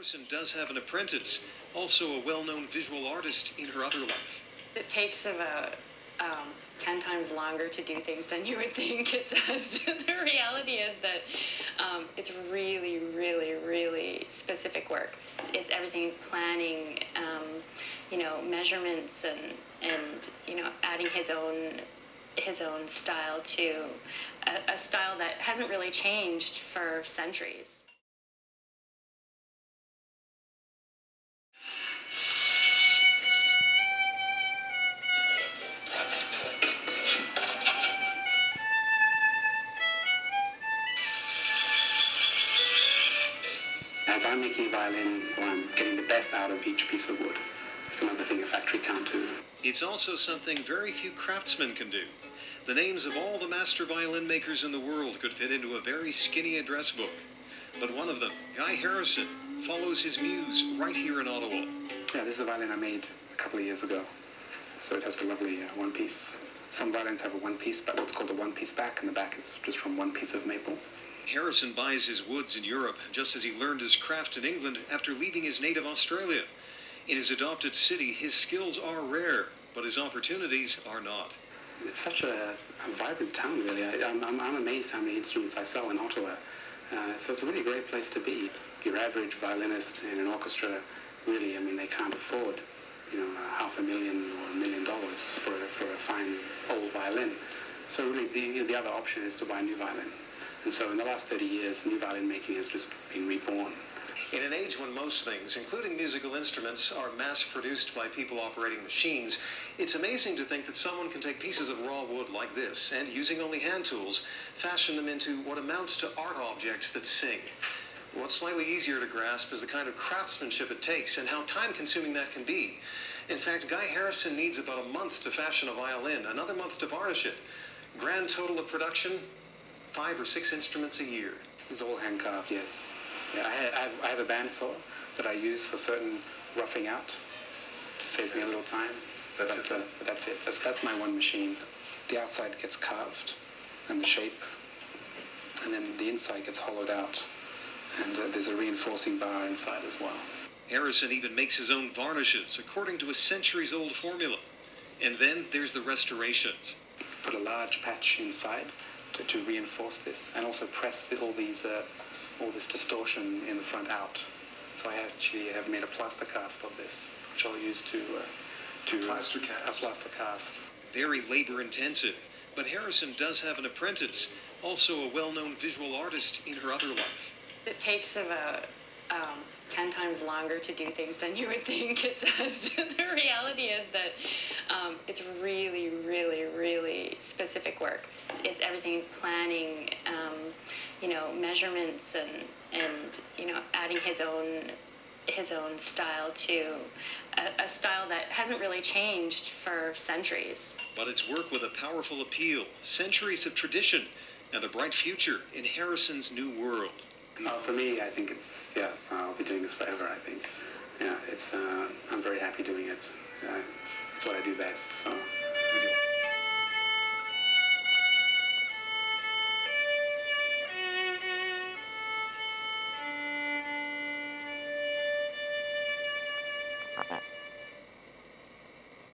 Harrison does have an apprentice, also a well-known visual artist in her other life. It takes about 10 times longer to do things than you would think it does. The reality is that it's really, really, really specific work. It's everything planning, measurements and adding his own style to a style that hasn't really changed for centuries. As I'm making a violin, I'm getting the best out of each piece of wood. It's another thing a factory can't do. It's also something very few craftsmen can do. The names of all the master violin makers in the world could fit into a very skinny address book. But one of them, Guy Harrison, follows his muse right here in Ottawa. Yeah, this is a violin I made a couple of years ago. So it has a lovely one piece. Some violins have a one piece, but what's called a one piece back, and the back is just from one piece of maple. Harrison buys his woods in Europe, just as he learned his craft in England after leaving his native Australia. In his adopted city, his skills are rare, but his opportunities are not. It's such a vibrant town, really. I'm amazed how many instruments I sell in Ottawa. So it's a really great place to be. Your average violinist in an orchestra, really, they can't afford, $500,000 or $1 million for a fine old violin. So really, the other option is to buy a new violin. And so in the last 30 years, new violin making has just been reborn. In an age when most things, including musical instruments, are mass-produced by people operating machines, it's amazing to think that someone can take pieces of raw wood like this and, using only hand tools, fashion them into what amounts to art objects that sing. What's slightly easier to grasp is the kind of craftsmanship it takes and how time-consuming that can be. In fact, Guy Harrison needs about a month to fashion a violin, another month to varnish it. Grand total of production, 5 or 6 instruments a year. It's all hand-carved, yes. Yeah, I have a bandsaw that I use for certain roughing out. Saves me a little time. But that's it. That's my one machine. The outside gets carved, and the shape, and then the inside gets hollowed out. And there's a reinforcing bar inside as well. Harrison even makes his own varnishes, according to a centuries-old formula. And then there's the restorations. Put a large patch inside to reinforce this, and also press all this distortion in the front out. So I actually have made a plaster cast of this, which I'll use to plaster cast. A plaster cast. Very labor-intensive, but Harrison does have an apprentice, also a well-known visual artist in her other life. It takes about 10 times longer to do things than you would think it does. The reality is that it's really, really, really specific work. It's everything planning, measurements and adding his own style to a style that hasn't really changed for centuries. But it's work with a powerful appeal, centuries of tradition, and a bright future in Harrison's new world. For me, I think I'll be doing this forever, I think. Yeah, I'm very happy doing it. It's what I do best, so.